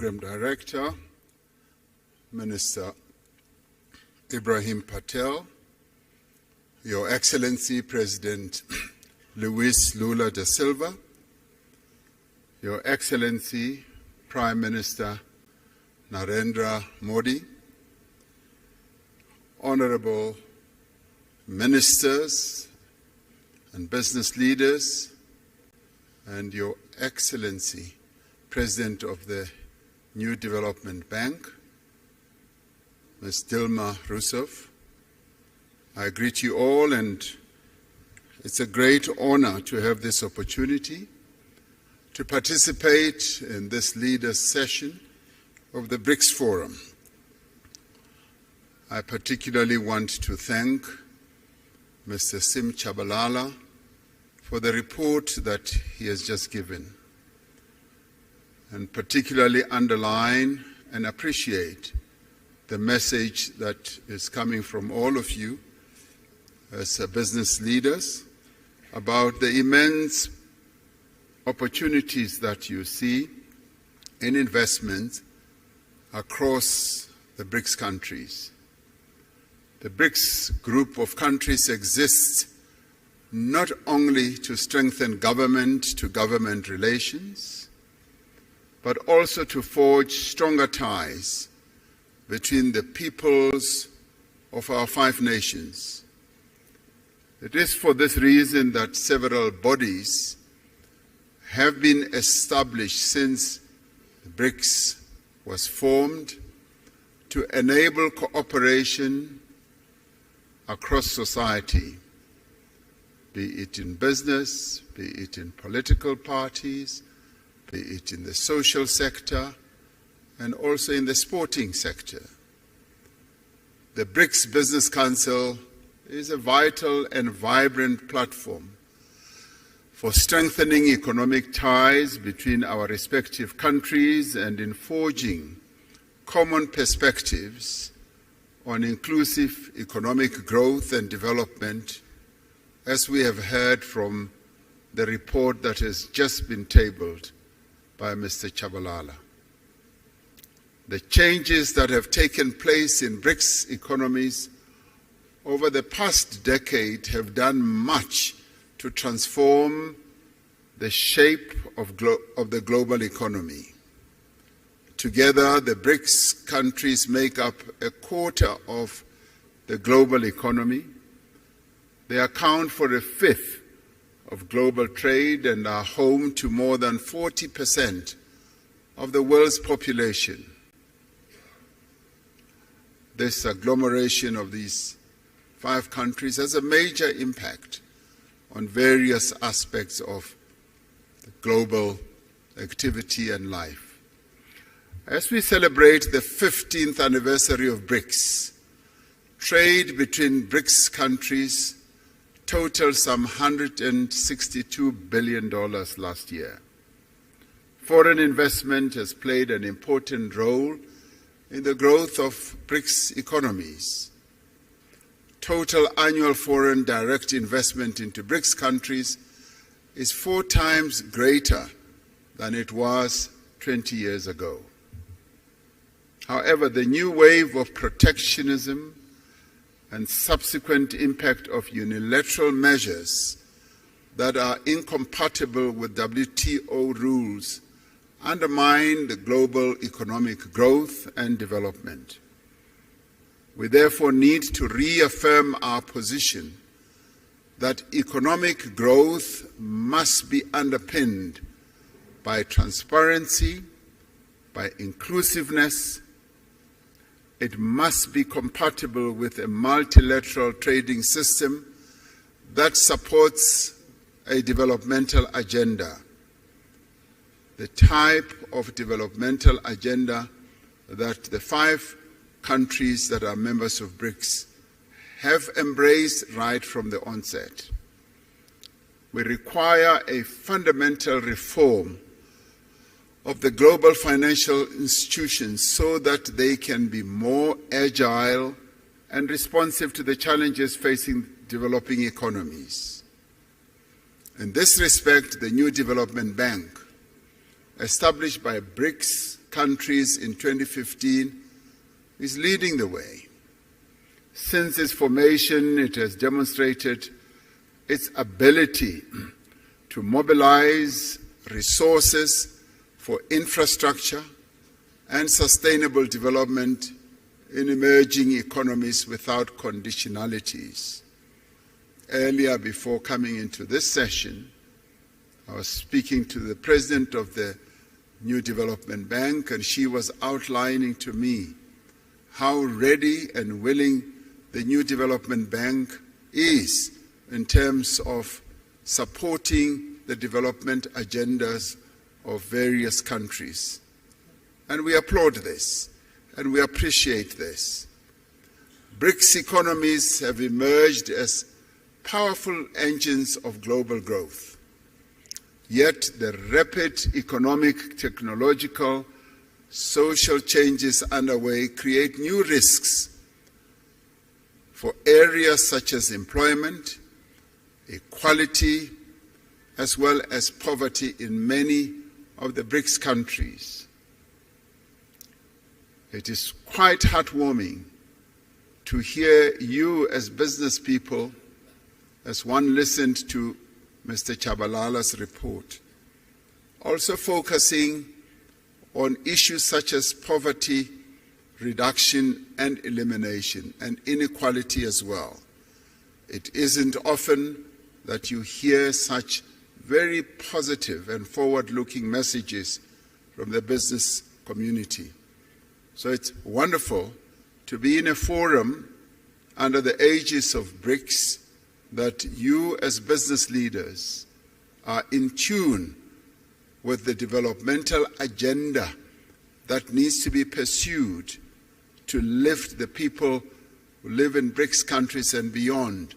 Program Director, Minister Ibrahim Patel, Your Excellency President Luis Lula da Silva, Your Excellency Prime Minister Narendra Modi, Honorable Ministers and business leaders, and Your Excellency President of the New Development Bank, Ms. Dilma Rousseff. I greet you all, and it's a great honor to have this opportunity to participate in this leaders' session of the Brics Forum. I particularly want to thank Mr. Sim Tshabalala for the report that he has just given, and particularly underline and appreciate the message that is coming from all of you as business leaders about the immense opportunities that you see in investment across the BRICS countries. The BRICS group of countries exists not only to strengthen government-to-government relations, but also to forge stronger ties between the peoples of our 5 nations. It is for this reason that several bodies have been established since the BRICS was formed to enable cooperation across society, be it in business, be it in political parties, be it in the social sector, and also in the sporting sector. The BRICS Business Council is a vital and vibrant platform for strengthening economic ties between our respective countries and in forging common perspectives on inclusive economic growth and development, as we have heard from the report that has just been tabled by Mr. Tshabalala. The changes that have taken place in BRICS economies over the past decade have done much to transform the shape of the global economy. Together, the BRICS countries make up a quarter of the global economy. They account for 1/5 of global trade and are home to more than 40% of the world's population. This agglomeration of these 5 countries has a major impact on various aspects of the global activity and life. As we celebrate the 15th anniversary of BRICS, trade between BRICS countries totaled some $162 billion last year. Foreign investment has played an important role in the growth of BRICS economies. Total annual foreign direct investment into BRICS countries is 4 times greater than it was 20 years ago. However, the new wave of protectionism and subsequent impact of unilateral measures that are incompatible with WTO rules undermine the global economic growth and development. We therefore need to reaffirm our position that economic growth must be underpinned by transparency, by inclusiveness. It must be compatible with a multilateral trading system that supports a developmental agenda, the type of developmental agenda that the 5 countries that are members of BRICS have embraced right from the onset. We require a fundamental reform of the global financial institutions so that they can be more agile and responsive to the challenges facing developing economies. In this respect, the New Development Bank, established by BRICS countries in 2015 is leading the way. Since its formation, it has demonstrated its ability to mobilize resources for infrastructure and sustainable development in emerging economies without conditionalities. Earlier, before coming into this session, I was speaking to the president of the New Development Bank, and she was outlining to me how ready and willing the New Development Bank is in terms of supporting the development agendas of various countries. And we applaud this, and we appreciate this. BRICS economies have emerged as powerful engines of global growth. Yet the rapid economic, technological, social changes underway create new risks for areas such as employment, equality, as well as poverty in many of the BRICS countries. It is quite heartwarming to hear you as business people, as one listened to Mr. Chabalala's report, also focusing on issues such as poverty reduction and elimination, and inequality as well. It isn't often that you hear such very positive and forward-looking messages from the business community. So it's wonderful to be in a forum under the aegis of BRICS that you as business leaders are in tune with the developmental agenda that needs to be pursued to lift the people who live in BRICS countries and beyond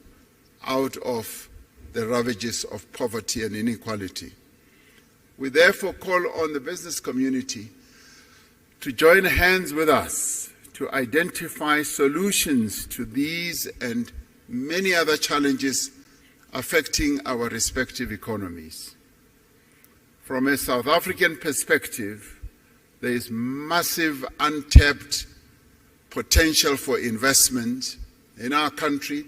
out of the ravages of poverty and inequality. We therefore call on the business community to join hands with us to identify solutions to these and many other challenges affecting our respective economies. From a South African perspective, there is massive untapped potential for investment in our country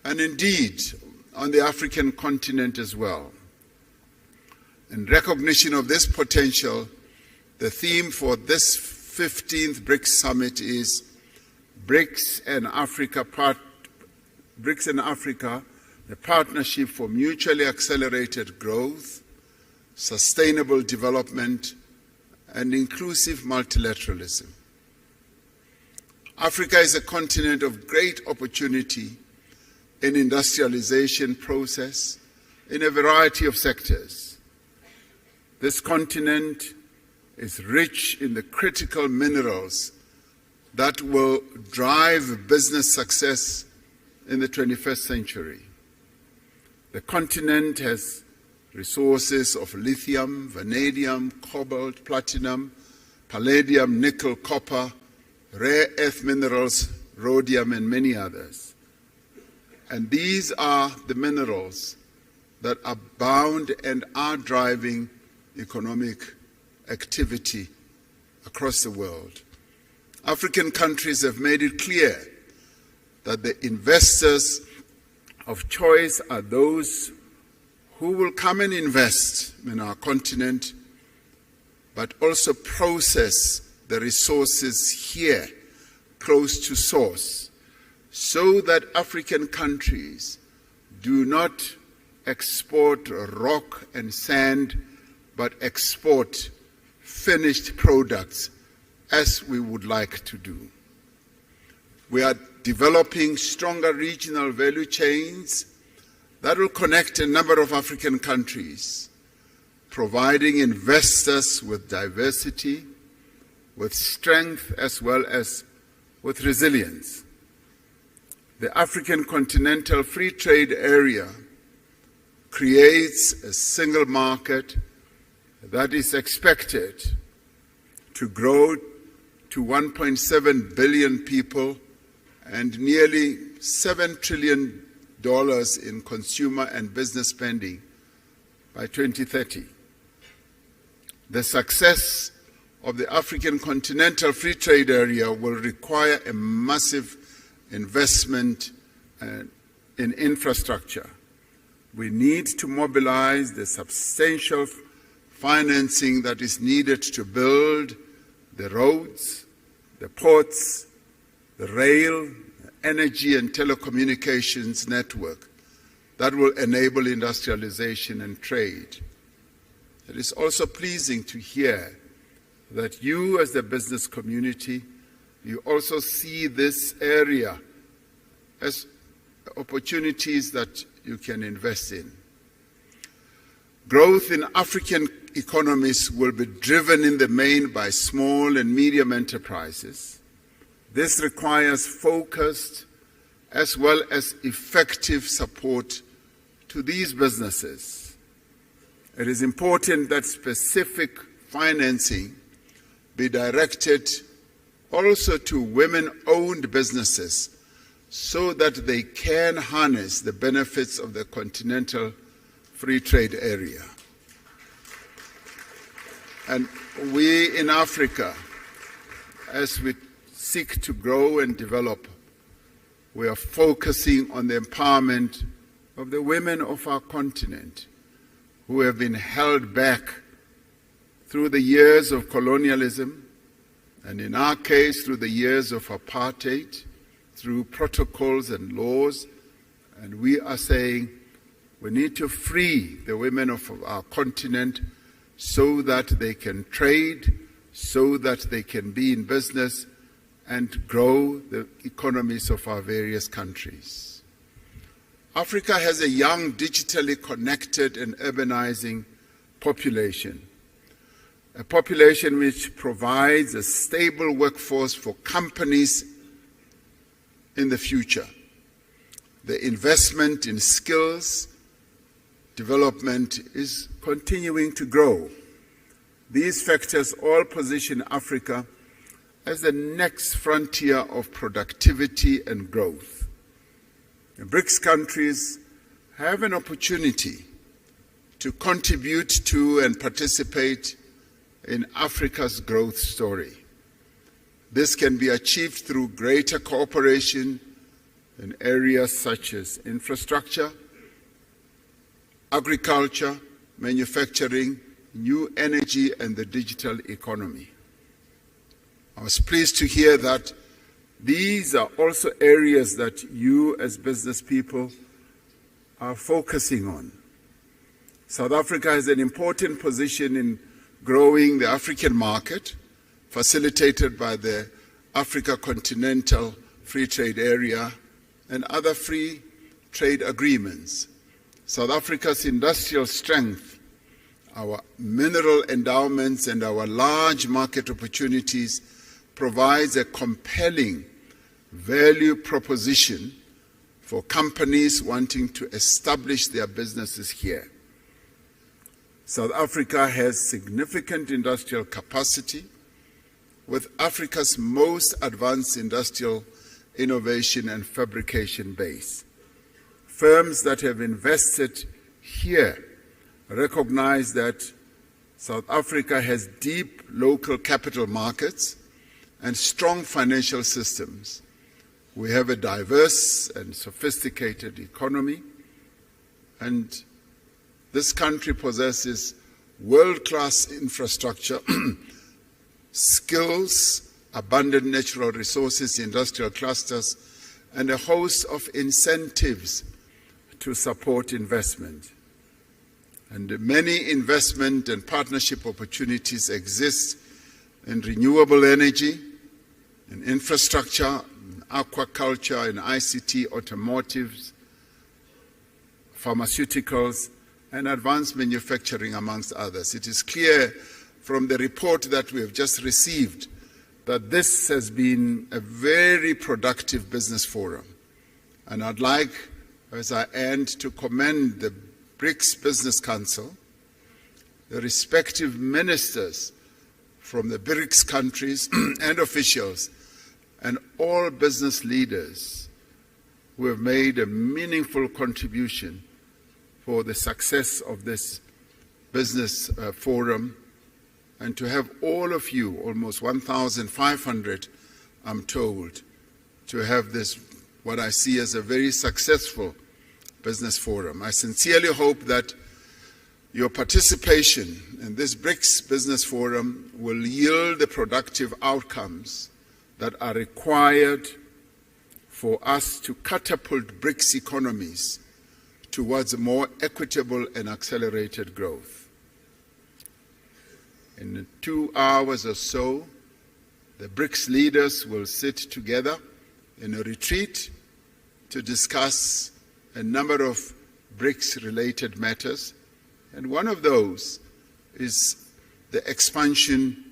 and indeed on the African continent as well. In recognition of this potential, the theme for this 15th BRICS Summit is BRICS and Africa, the partnership for mutually accelerated growth, sustainable development, and inclusive multilateralism. Africa is a continent of great opportunity in industrialization process in a variety of sectors. This continent is rich in the critical minerals that will drive business success in the 21st century. The continent has resources of lithium, vanadium, cobalt, platinum, palladium, nickel, copper, rare earth minerals, rhodium, and many others. And these are the minerals that are bound and are driving economic activity across the world. African countries have made it clear that the investors of choice are those who will come and invest in our continent, but also process the resources here, close to source, so that African countries do not export rock and sand, but export finished products as we would like to do. We are developing stronger regional value chains that will connect a number of African countries, providing investors with diversity, with strength as well as with resilience. The African Continental Free Trade Area creates a single market that is expected to grow to 1.7 billion people and nearly $7 trillion in consumer and business spending by 2030. The success of the African Continental Free Trade Area will require a massive investment in infrastructure. We need to mobilize the substantial financing that is needed to build the roads, the ports, the rail, the energy and telecommunications network that will enable industrialization and trade. It is also pleasing to hear that you, as the business community, you also see this area as opportunities that you can invest in. Growth in African economies will be driven in the main by small and medium enterprises. This requires focused as well as effective support to these businesses. It is important that specific financing be directed also to women-owned businesses so that they can harness the benefits of the continental free trade area. And we in Africa, as we seek to grow and develop, we are focusing on the empowerment of the women of our continent who have been held back through the years of colonialism, and in our case, through the years of apartheid, through protocols and laws. And we are saying we need to free the women of our continent so that they can trade, so that they can be in business and grow the economies of our various countries. Africa has a young, digitally connected and urbanizing population, a population which provides a stable workforce for companies in the future. The investment in skills development is continuing to grow. These factors all position Africa as the next frontier of productivity and growth. The Brics countries have an opportunity to contribute to and participate in Africa's growth story. This can be achieved through greater cooperation in areas such as infrastructure, agriculture, manufacturing, new energy, and the digital economy. I was pleased to hear that these are also areas that you as business people are focusing on. South Africa has an important position in growing the African market, facilitated by the Africa Continental Free Trade Area and other free trade agreements. South Africa's industrial strength, our mineral endowments, and our large market opportunities provides a compelling value proposition for companies wanting to establish their businesses here. South Africa has significant industrial capacity with Africa's most advanced industrial innovation and fabrication base. Firms that have invested here recognize that South Africa has deep local capital markets and strong financial systems. We have a diverse and sophisticated economy, and this country possesses world-class infrastructure, skills, abundant natural resources, industrial clusters, and a host of incentives to support investment. And many investment and partnership opportunities exist in renewable energy, in infrastructure, in aquaculture, in ICT, automotives, pharmaceuticals, and advanced manufacturing, amongst others. It is clear from the report that we have just received that this has been a very productive business forum. And I'd like, as I end, to commend the Brics Business Council, the respective ministers from the Brics countries and officials, and all business leaders who have made a meaningful contribution for the success of this business forum. and to have all of you, almost 1,500, I'm told, to have this, what I see as a very successful business forum. I sincerely hope that your participation in this BRICS Business Forum will yield the productive outcomes that are required for us to catapult BRICS economies towards more equitable and accelerated growth. In 2 hours or so, the BRICS leaders will sit together in a retreat to discuss a number of BRICS-related matters, and one of those is the expansion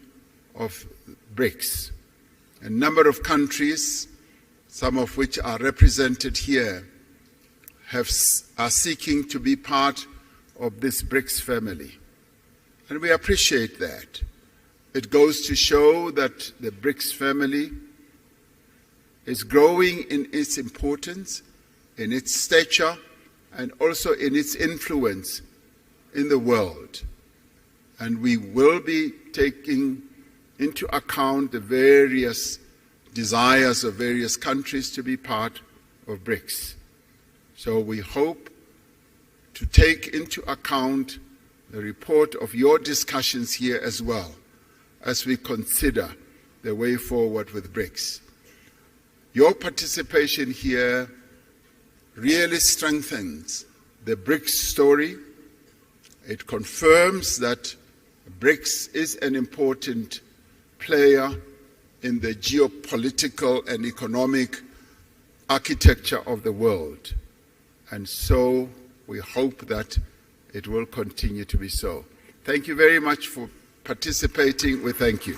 of BRICS. A number of countries, some of which are represented here, are seeking to be part of this BRICS family. And we appreciate that. It goes to show that the BRICS family is growing in its importance, in its stature, and also in its influence in the world. And we will be taking into account the various desires of various countries to be part of BRICS. So we hope to take into account the report of your discussions here as well as we consider the way forward with BRICS. Your participation here really strengthens the BRICS story. It confirms that BRICS is an important player in the geopolitical and economic architecture of the world. And so we hope that it will continue to be so. Thank you very much for participating. We thank you.